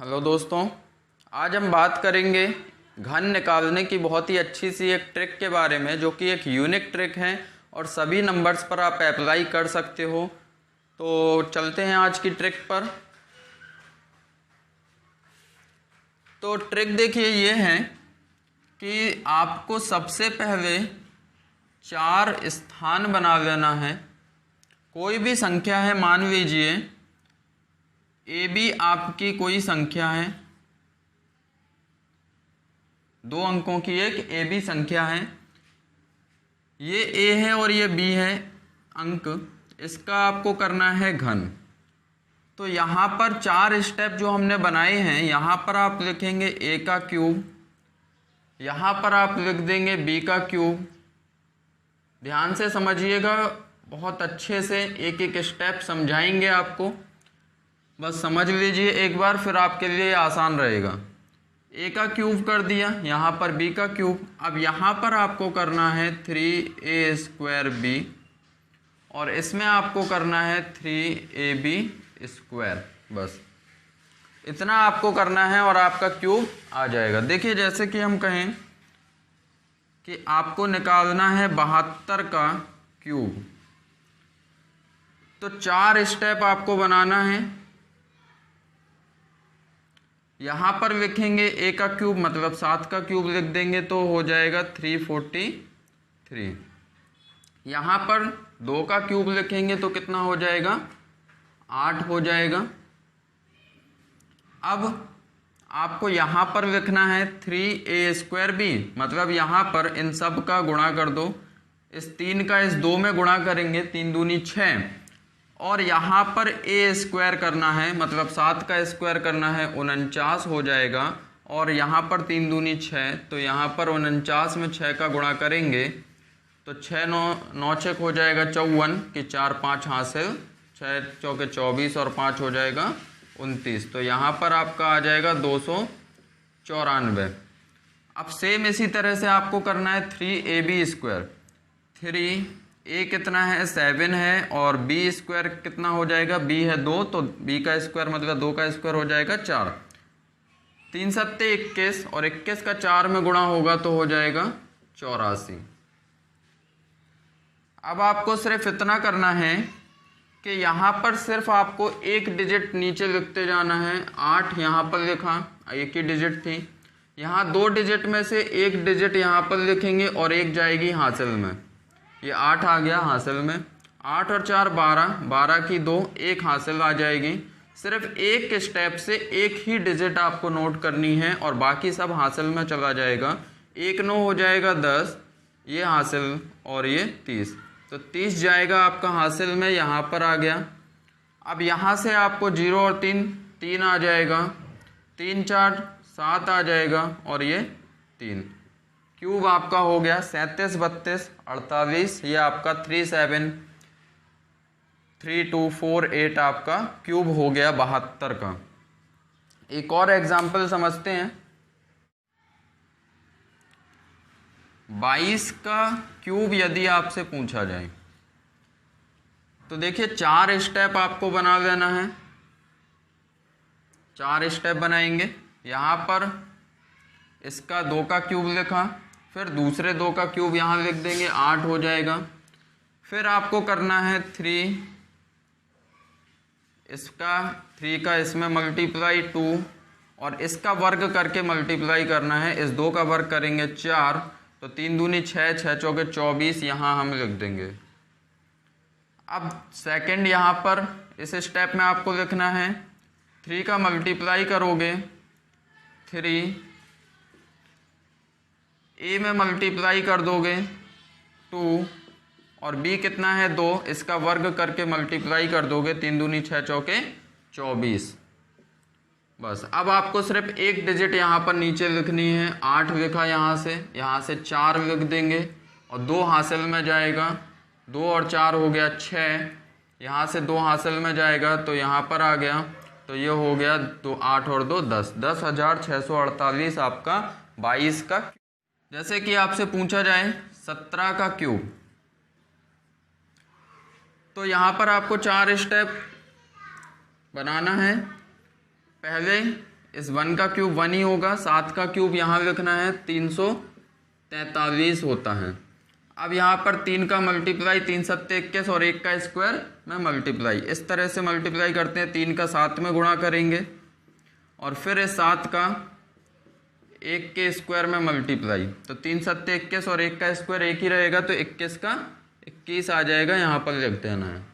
Hello दोस्तों, आज हम बात करेंगे घन निकालने की बहुत ही अच्छी सी एक ट्रिक के बारे में, जो कि एक यूनिक ट्रिक है और सभी नंबर्स पर आप अप्लाई कर सकते हो। तो चलते हैं आज की ट्रिक पर। तो ट्रिक देखिए ये है कि आपको सबसे पहले 4 स्थान बना लेना है। कोई भी संख्या है, मान लीजिए ए बी आपकी कोई संख्या है, 2 अंकों की एक ए बी संख्या है। ये ए है और ये बी है अंक, इसका आपको करना है घन। तो यहाँ पर 4 स्टेप जो हमने बनाए हैं, यहाँ पर आप लिखेंगे ए का क्यूब, यहाँ पर आप लिख देंगे बी का क्यूब। ध्यान से समझिएगा, बहुत अच्छे से एक एक स्टेप समझाएंगे आपको, बस समझ लीजिए एक बार, फिर आपके लिए आसान रहेगा। ए का क्यूब कर दिया, यहाँ पर बी का क्यूब। अब यहाँ पर आपको करना है 3a² b और इसमें आपको करना है 3ab²। बस इतना आपको करना है और आपका क्यूब आ जाएगा। देखिए, जैसे कि हम कहें कि आपको निकालना है 72 का क्यूब, तो 4 स्टेप आपको बनाना है। यहाँ पर लिखेंगे ए का क्यूब मतलब 7 का क्यूब लिख देंगे तो हो जाएगा 343। यहाँ पर 2 का क्यूब लिखेंगे तो कितना हो जाएगा, 8 हो जाएगा। अब आपको यहाँ पर लिखना है 3a² b, मतलब यहाँ पर इन सब का गुणा कर दो। इस 3 का इस 2 में गुणा करेंगे, 3 दूनी 6, और यहाँ पर a² करना है, मतलब 7 का स्क्वायर करना है, 49 हो जाएगा। और यहाँ पर 3 दूनी 6, तो यहाँ पर 49 में 6 का गुणा करेंगे तो 6 9 6 हो जाएगा 54 की 4 5 हासिल, 6 चौके 24 और 5 हो जाएगा 29। तो यहाँ पर आपका आ जाएगा 294। अब सेम इसी तरह से आपको करना है 3ab²। 3 ए कितना है, 7 है, और b² कितना हो जाएगा, b है 2, तो b का स्क्वायर मतलब 2 का स्क्वायर हो जाएगा 4। 3 सत्ते 21 और 21 का 4 में गुणा होगा तो हो जाएगा 84। अब आपको सिर्फ इतना करना है कि यहाँ पर सिर्फ आपको एक डिजिट नीचे लिखते जाना है। 8 यहाँ पर लिखा, एक ही डिजिट थी, यहाँ 2 डिजिट में से एक डिजिट यहाँ पर लिखेंगे और एक जाएगी हासिल में। ये 8 आ गया हासिल में, 8 और 4 12, 12 की 2, 1 हासिल आ जाएगी। सिर्फ एक स्टेप से एक ही डिजिट आपको नोट करनी है और बाकी सब हासिल में चला जाएगा। 1 9 हो जाएगा 10, ये हासिल, और ये 30, तो 30 जाएगा आपका हासिल में, यहाँ पर आ गया। अब यहाँ से आपको 0 और 3 आ जाएगा, 3 4 7 आ जाएगा, और ये 3। क्यूब आपका हो गया 37 32 48, ये आपका 373248 आपका क्यूब हो गया 72 का। एक और एग्जाम्पल समझते हैं। 22 का क्यूब यदि आपसे पूछा जाए तो देखिए 4 स्टेप आपको बना लेना है। 4 स्टेप बनाएंगे। यहाँ पर इसका 2 का क्यूब लिखा, फिर दूसरे 2 का क्यूब यहाँ लिख देंगे, 8 हो जाएगा। फिर आपको करना है 3, इसका 3 का इसमें मल्टीप्लाई 2, और इसका वर्ग करके मल्टीप्लाई करना है। इस 2 का वर्ग करेंगे 4, तो 3 दूनी 6, 6 चौके 24, यहाँ हम लिख देंगे। अब सेकंड यहाँ पर इस स्टेप में आपको लिखना है 3 का मल्टीप्लाई करोगे 3, ए में मल्टीप्लाई कर दोगे 2, और बी कितना है 2, इसका वर्ग करके मल्टीप्लाई कर दोगे, 3 दूनी 6 चौके 24। बस अब आपको सिर्फ एक डिजिट यहाँ पर नीचे लिखनी है। 8 लिखा, यहाँ से 4 लिख देंगे और 2 हासिल में जाएगा, 2 और 4 हो गया 6, यहाँ से 2 हासिल में जाएगा तो यहाँ पर आ गया, तो ये हो गया 2 8 और 2 10, 10,648 आपका 22 का। जैसे कि आपसे पूछा जाए 17 का क्यूब, तो यहाँ पर आपको 4 स्टेप बनाना है। पहले इस 1 का क्यूब 1 ही होगा, 7 का क्यूब यहाँ लिखना है 343 होता है। अब यहाँ पर 3 का मल्टीप्लाई 3 सत्ते 21 और 1 का स्क्वायर में मल्टीप्लाई, इस तरह से मल्टीप्लाई करते हैं। 3 का 7 में गुणा करेंगे और फिर इस 7 का 1 के स्क्वायर में मल्टीप्लाई, तो 3 सत्ते 21 और 1 का स्क्वायर 1 ही रहेगा, तो 21 का 21 आ जाएगा, यहाँ पर लिख देना है।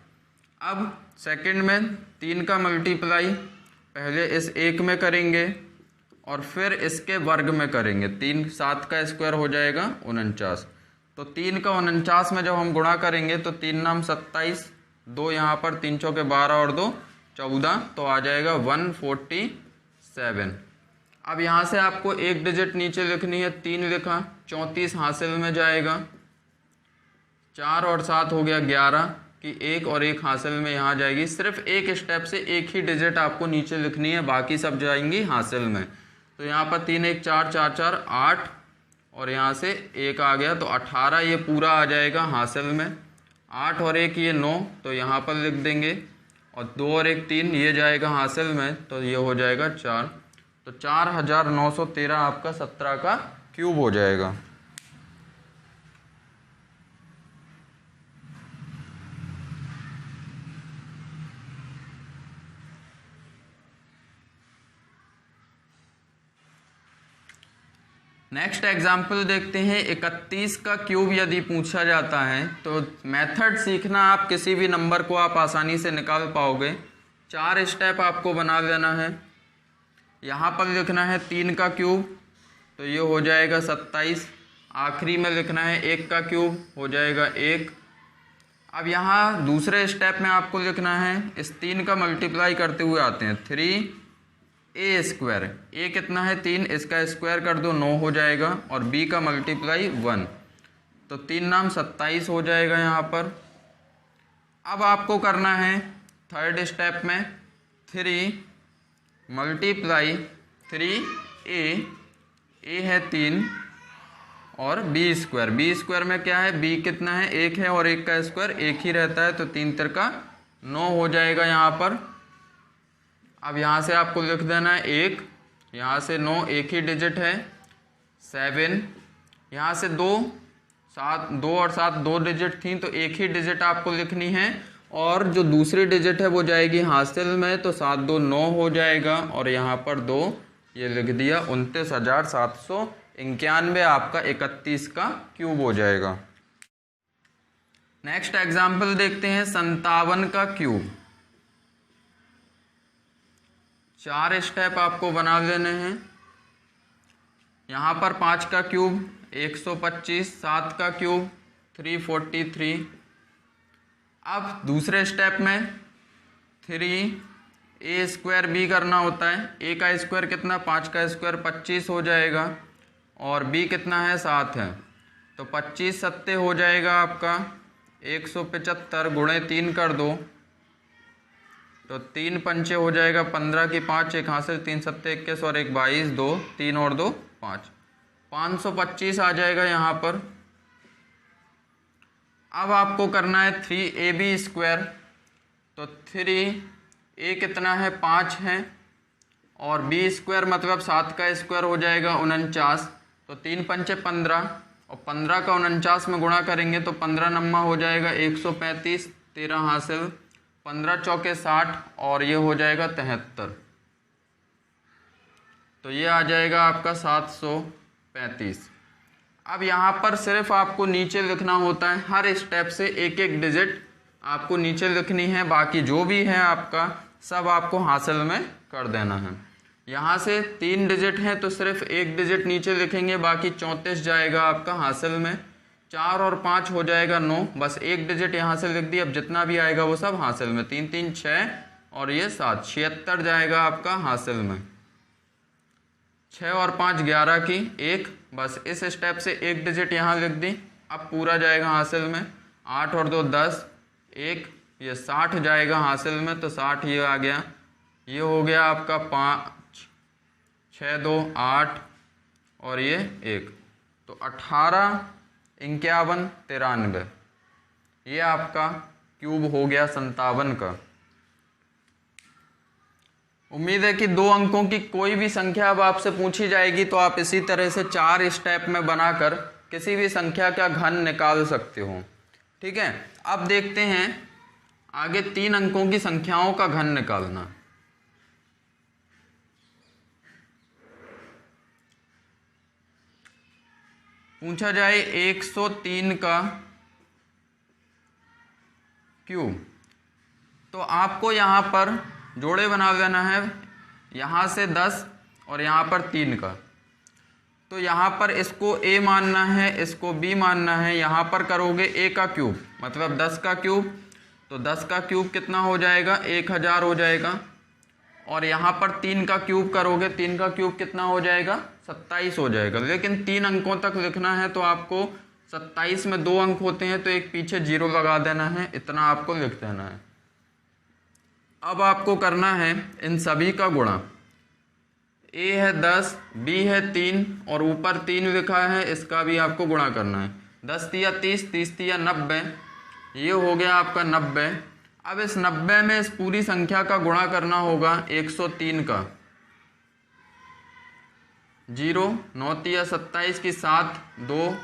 अब सेकंड में 3 का मल्टीप्लाई पहले इस 1 में करेंगे और फिर इसके वर्ग में करेंगे। 3 7 का स्क्वायर हो जाएगा 49, तो 3 का 49 में जब हम गुणा करेंगे तो 3 नाम 27, 2 यहाँ पर 3 चौके 12 और 2 14, तो आ जाएगा 147। अब यहाँ से आपको एक डिजिट नीचे लिखनी है, 3 लिखा, 34 हासिल में जाएगा, 4 और 7 हो गया 11 कि 1 और 1 हासिल में यहाँ जाएगी। सिर्फ एक स्टेप से एक ही डिजिट आपको नीचे लिखनी है, बाकी सब जाएंगी हासिल में। तो यहाँ पर 3 1 4 4 4 8 और यहाँ से 1 आ गया, तो 18 ये पूरा आ जाएगा हासिल में। 8 और 1 ये 9, तो यहाँ पर लिख देंगे, और 2 और 1 3 ये जाएगा हासिल में, तो ये हो जाएगा 4, तो 4913 आपका 17 का क्यूब हो जाएगा। नेक्स्ट एग्जाम्पल देखते हैं। 31 का क्यूब यदि पूछा जाता है तो मेथड सीखना, आप किसी भी नंबर को आप आसानी से निकाल पाओगे। 4 स्टेप आपको बना लेना है। यहाँ पर लिखना है 3 का क्यूब, तो ये हो जाएगा 27। आखिरी में लिखना है 1 का क्यूब, हो जाएगा 1। अब यहाँ दूसरे स्टेप में आपको लिखना है, इस 3 का मल्टीप्लाई करते हुए आते हैं, 3a स्क्वायर, a कितना है 3, इसका स्क्वायर कर दो 9 हो जाएगा, और b का मल्टीप्लाई 1, तो 3 नाम 27 हो जाएगा यहाँ पर। अब आपको करना है थर्ड स्टेप में 3 मल्टीप्लाई 3a, a है 3 और b स्क्वायर में क्या है, b कितना है 1 है, और 1 का स्क्वायर 1 ही रहता है, तो 3 तिरका 9 हो जाएगा यहाँ पर। अब यहाँ से आपको लिख देना है 1, यहाँ से 9 एक ही डिजिट है, 7, यहाँ से 2 7, 2 और 7 2 डिजिट थी, तो एक ही डिजिट आपको लिखनी है, और जो दूसरी डिजिट है वो जाएगी हासिल में, तो 7 2 9 हो जाएगा, और यहाँ पर 2 ये लिख दिया, 29,791 आपका 31 का क्यूब हो जाएगा। नेक्स्ट एग्जाम्पल देखते हैं 57 का क्यूब। 4 स्टेप आपको बना लेने हैं। यहाँ पर 5 का क्यूब 125, 7 का क्यूब 343। अब दूसरे स्टेप में 3a स्क्वायर b करना होता है। a का स्क्वायर कितना, 5 का स्क्वायर 25 हो जाएगा, और b कितना है 7 है, तो 25 सत्ते हो जाएगा आपका 175, गुणे 3 कर दो, तो 3 पंचे हो जाएगा 15 की 5, 1 हासिल, 3 सत्ते 21 और 1 22, 2 3 और 2 5, 525 आ जाएगा यहाँ पर। अब आपको करना है 3ab स्क्वायर, तो 3a कितना है 5 है, और b स्क्वायर मतलब 7 का स्क्वायर हो जाएगा 49, तो 3 पंचे 15, और 15 का 49 में गुणा करेंगे तो 15 नम्मा हो जाएगा 135, 13 हासिल, 15 चौके 60, और ये हो जाएगा 73, तो ये आ जाएगा आपका 735। अब यहाँ पर सिर्फ आपको नीचे लिखना होता है, हर स्टेप से एक एक डिजिट आपको नीचे लिखनी है, बाकी जो भी है आपका सब आपको हासिल में कर देना है। यहाँ से 3 डिजिट हैं तो सिर्फ एक डिजिट नीचे लिखेंगे, बाकी 34 जाएगा आपका हासिल में। 4 और 5 हो जाएगा 9, बस एक डिजिट यहाँ से लिख दिया, अब जितना भी आएगा वो सब हासिल में। 3 3 6 और ये 7, 76 जाएगा आपका हासिल में। 6 और 5 11 की 1, बस इस स्टेप से एक डिजिट यहाँ लिख दी, अब पूरा जाएगा हासिल में। 8 और 2 10, 1 ये 60 जाएगा हासिल में, तो 60 ये आ गया। ये हो गया आपका 5 6 2 8 और ये 1, तो 18 51 93, ये आपका क्यूब हो गया 57 का। उम्मीद है कि 2 अंकों की कोई भी संख्या अब आपसे पूछी जाएगी तो आप इसी तरह से 4 स्टेप में बनाकर किसी भी संख्या का घन निकाल सकते हो। ठीक है, अब देखते हैं आगे 3 अंकों की संख्याओं का घन निकालना। पूछा जाए 103 का क्यूब, तो आपको यहाँ पर जोड़े बना देना है, यहाँ से 10 और यहाँ पर 3 का। तो यहाँ पर इसको a मानना है, इसको b मानना है। यहाँ पर करोगे a का क्यूब मतलब 10 का क्यूब, तो 10 का क्यूब कितना हो जाएगा, 1000 हो जाएगा। और यहाँ पर 3 का क्यूब करोगे, 3 का क्यूब कितना हो जाएगा, 27 हो जाएगा। लेकिन 3 अंकों तक लिखना है तो आपको 27 में 2 अंक होते हैं तो एक पीछे 0 लगा देना है, इतना आपको लिख देना है। अब आपको करना है इन सभी का गुणा। a है 10, b है 3 और ऊपर 3 लिखा है, इसका भी आपको गुणा करना है। 10 तिया 30, 30 तिया 90, ये हो गया आपका 90। अब इस 90 में इस पूरी संख्या का गुणा करना होगा 103 का। 0, 9 तिया 27 की 7, 2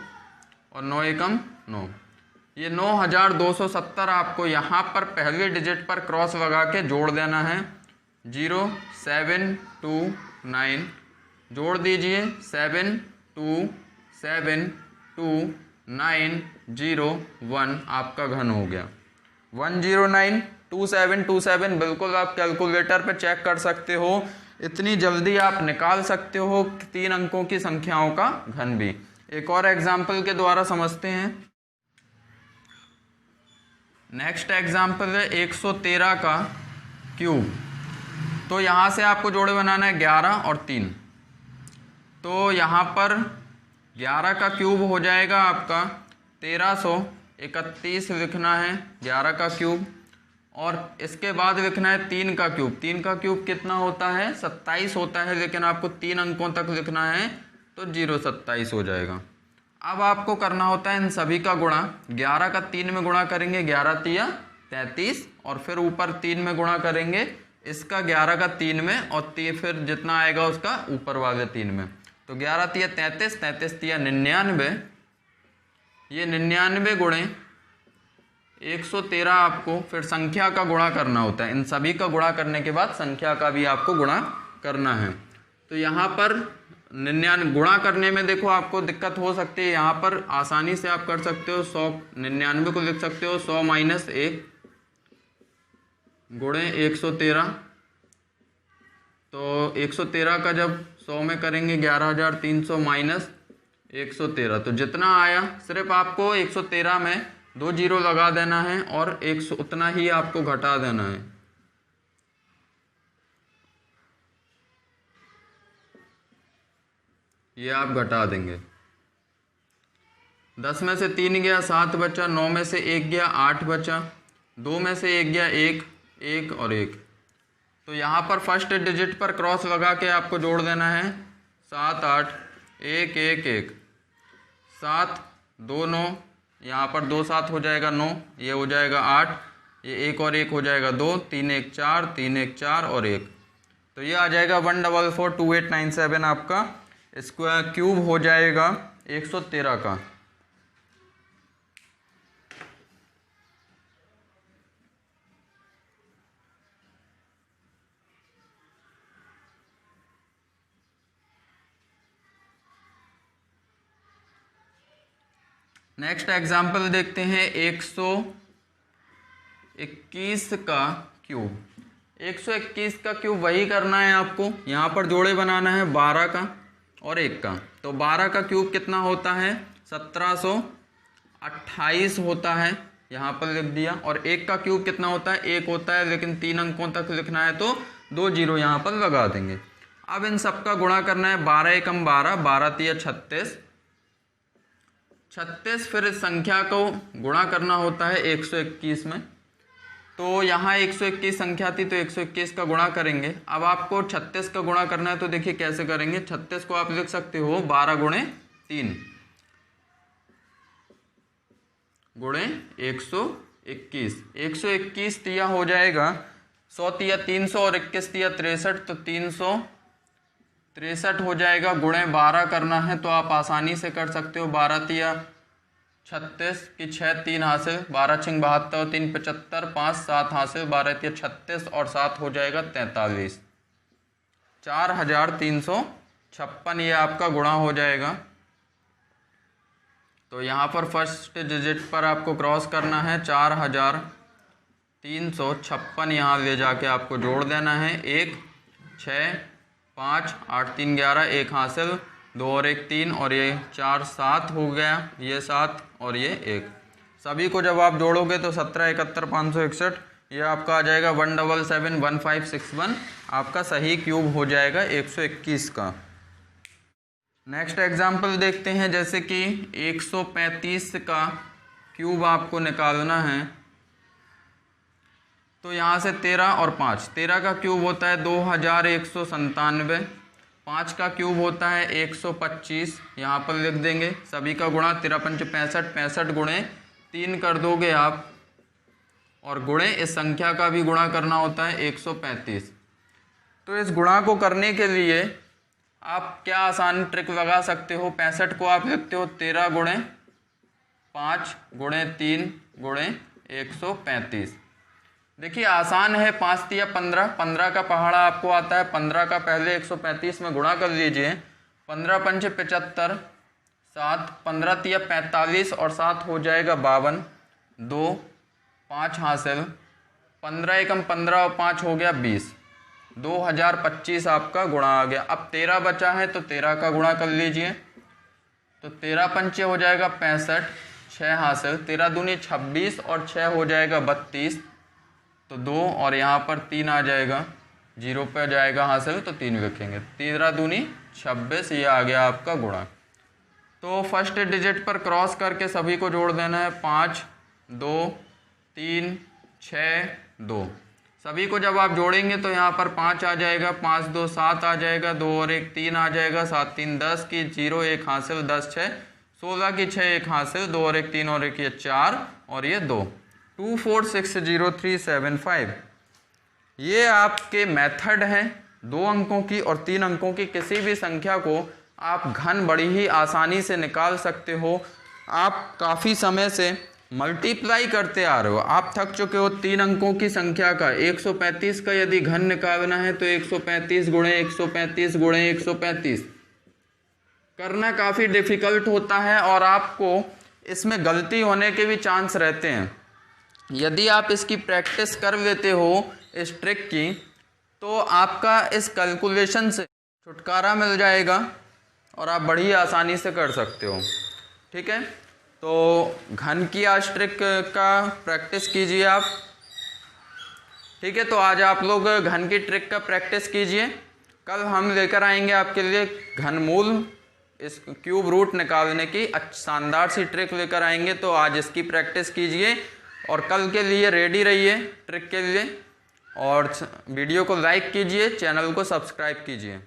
और 9 एकम 9, ये 9270 आपको यहाँ पर पहले डिजिट पर क्रॉस लगा के जोड़ देना है। 0 7 2 9 जोड़ दीजिए, 7 2 7 2 9 0 1 आपका घन हो गया। 1092727 बिल्कुल आप कैलकुलेटर पे चेक कर सकते हो, इतनी जल्दी आप निकाल सकते हो 3 अंकों की संख्याओं का घन भी। एक और एग्जाम्पल के द्वारा समझते हैं। नेक्स्ट एग्जाम्पल है 113 का क्यूब। तो यहाँ से आपको जोड़े बनाना है 11 और 3। तो यहाँ पर 11 का क्यूब हो जाएगा आपका 1331 लिखना है 11 का क्यूब, और इसके बाद लिखना है 3 का क्यूब। 3 का क्यूब कितना होता है, 27 होता है, लेकिन आपको 3 अंकों तक लिखना है तो 027 हो जाएगा। अब आपको करना होता है इन सभी का गुणा। 11 का 3 में गुणा करेंगे, 11 तिया 33, और फिर ऊपर 3 में गुणा करेंगे इसका 11 का 3 में, और फिर जितना आएगा उसका ऊपर वाले 3 में। तो 11 तिया 33, 33 तिया 99, ये 99 गुणे 113 आपको फिर संख्या का गुणा करना होता है। इन सभी का गुणा करने के बाद संख्या का भी आपको गुणा करना है। तो यहाँ पर 99 गुणा करने में देखो आपको दिक्कत हो सकती है, यहाँ पर आसानी से आप कर सकते हो। 199 को लिख सकते हो 100 माइनस 1 गुणे 113। तो 113 का जब 100 में करेंगे 11300 माइनस 113, तो जितना आया सिर्फ आपको 113 में 2 जीरो लगा देना है और 100 उतना ही आपको घटा देना है। ये आप घटा देंगे। 10 में से 3 गया 7 बचा, 9 में से 1 गया 8 बचा, 2 में से 1 गया 1 1 और 1। तो यहाँ पर फर्स्ट डिजिट पर क्रॉस लगा के आपको जोड़ देना है 7 8 1 1 1 7 2 9, यहाँ पर 2 7 हो जाएगा 9, ये हो जाएगा 8, ये 1 और 1 हो जाएगा 2, 3 1 4 3 1 4 और 1। तो ये आ जाएगा 1442897 आपका स्क्वायर क्यूब हो जाएगा 113 का। नेक्स्ट एग्जाम्पल देखते हैं 121 का क्यूब। 121 का क्यूब वही करना है आपको, यहाँ पर जोड़े बनाना है 12 का और 1 का। तो 12 का क्यूब कितना होता है 1728 होता है, यहाँ पर लिख दिया। और 1 का क्यूब कितना होता है 1 होता है, लेकिन 3 अंकों तक लिखना है तो 2 जीरो यहाँ पर लगा देंगे। अब इन सब का गुणा करना है 12 एकम 12, 12 तिया 36, 36 फिर इस संख्या को गुणा करना होता है 121 में। तो यहाँ 121 संख्या थी तो 121 का गुणा करेंगे। अब आपको 36 का गुणा करना है, तो देखिए कैसे करेंगे। 36 को आप लिख सकते हो 12 गुणे 3 गुणे 121। 121 दिया हो जाएगा 100 तिया 300 और 21 तिया 63, तो 363 हो जाएगा। गुणे 12 करना है तो आप आसानी से कर सकते हो। 12 तिया 36 की 6 3 हासिल, 12 छिंग 72, 3 75, 5 7 हासिल, 12 तिया 36 और 7 हो जाएगा 43। 4356 ये आपका गुणा हो जाएगा। तो यहाँ पर फर्स्ट डिजिट पर आपको क्रॉस करना है। 4356 यहाँ ले जाके आपको जोड़ देना है। 1 6 5 8 3 11, 1 हासिल, 2 और 1 3 और ये 4 7 हो गया, ये 7 और ये 1। सभी को जब आप जोड़ोगे तो 17 71 561 ये आपका आ जाएगा 1771561 आपका सही क्यूब हो जाएगा 121 का। नेक्स्ट एग्जाम्पल देखते हैं, जैसे कि 135 का क्यूब आपको निकालना है। तो यहाँ से 13 और 5, 13 का क्यूब होता है 2197, 5 का क्यूब होता है 125, यहाँ पर लिख देंगे। सभी का गुणा 13 पंच 65, 65 गुणे 3 कर दोगे आप, और गुणे इस संख्या का भी गुणा करना होता है 135। तो इस गुणा को करने के लिए आप क्या आसान ट्रिक लगा सकते हो। 65 को आप लिखते हो 13 गुणे 5 गुणे 3 गुणे 135। देखिए आसान है। 5 तिया 15, 15 का पहाड़ा आपको आता है। 15 का पहले 135 में गुणा कर लीजिए। 15 पंच 75, 7 15 तिया 45 और 7 हो जाएगा 52, 2 5 हासिल, 15 एकम 15 और 5 हो गया 20, 2025 आपका गुणा आ गया। अब 13 बचा है तो 13 का गुणा कर लीजिए। तो 13 पंचे हो जाएगा 65, 6 हासिल, 13 दूनी 26 और 6 हो जाएगा 32, तो 2 और यहाँ पर 3 आ जाएगा, 0 पे जाएगा हासिल तो 3 लिखेंगे। 13 दूनी 26 ये आ गया आपका गुणा। तो फर्स्ट डिजिट पर क्रॉस करके सभी को जोड़ देना है। 5 2 3 6 2। सभी को जब आप जोड़ेंगे तो यहाँ पर 5 आ जाएगा, 5 2 7 आ जाएगा, 2 और 1 3 आ जाएगा, 7 3 10 की 0 1 हासिल, 10 6 16 की 6 1 हासिल, 2 और 1 3 और 1 ये 4 और ये 2, 2460 ये आपके मेथड हैं 2 अंकों की और 3 अंकों की। किसी भी संख्या को आप घन बड़ी ही आसानी से निकाल सकते हो। आप काफ़ी समय से मल्टीप्लाई करते आ रहे हो, आप थक चुके हो 3 अंकों की संख्या का। 135 का यदि घन निकालना है तो 135 गुणे 135 गुणे 135 करना काफ़ी डिफिकल्ट होता है और आपको इसमें गलती होने के भी चांस रहते हैं। यदि आप इसकी प्रैक्टिस कर लेते हो इस ट्रिक की, तो आपका इस कैलकुलेशन से छुटकारा मिल जाएगा और आप बड़ी आसानी से कर सकते हो। ठीक है, तो घन की आज ट्रिक का प्रैक्टिस कीजिए आप। ठीक है, तो आज आप लोग घन की ट्रिक का प्रैक्टिस कीजिए। कल हम लेकर आएंगे आपके लिए घनमूल, इस क्यूब रूट निकालने की शानदार सी ट्रिक लेकर आएंगे। तो आज इसकी प्रैक्टिस कीजिए और कल के लिए रेडी रहिए ट्रिक के लिए। और वीडियो को लाइक कीजिए, चैनल को सब्सक्राइब कीजिए।